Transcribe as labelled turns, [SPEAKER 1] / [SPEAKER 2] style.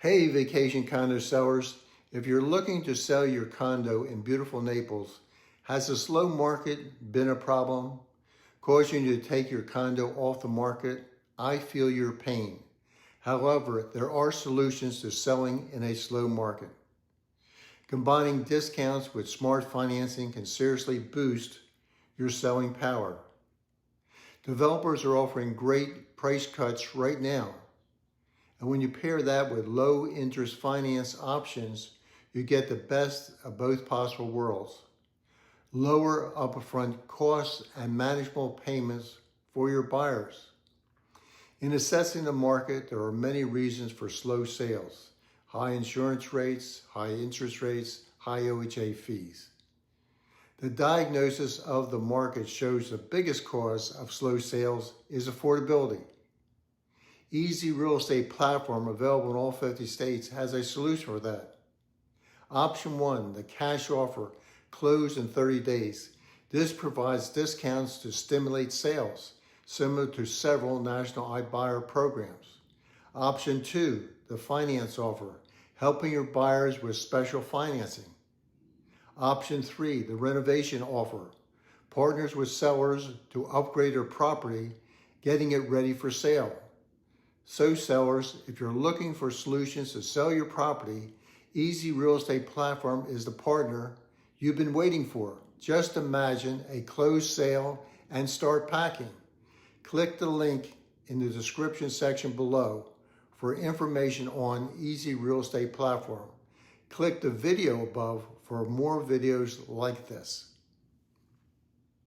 [SPEAKER 1] Hey, vacation condo sellers. If you're looking to sell your condo in beautiful Naples, has the slow market been a problem, causing you to take your condo off the market? I feel your pain. However, there are solutions to selling in a slow market. Combining discounts with smart financing can seriously boost your selling power. Developers are offering great price cuts right now. And when you pair that with low interest finance options, you get the best of both possible worlds. Lower upfront costs and manageable payments for your buyers. In assessing the market, there are many reasons for slow sales. High insurance rates, high interest rates, high OHA fees. The diagnosis of the market shows the biggest cause of slow sales is affordability. Easy Real Estate platform available in all 50 states has a solution for that. Option 1, the cash offer, closed in 30 days. This provides discounts to stimulate sales, similar to several national iBuyer programs. Option 2, the finance offer, helping your buyers with special financing. Option 3, the renovation offer, partners with sellers to upgrade their property, getting it ready for sale. So sellers, if you're looking for solutions to sell your property, Easy Real Estate platform is the partner you've been waiting for. Just imagine a closed sale and start packing. Click the link in the description section below for information on Easy Real Estate platform. Click the video above for more videos like this.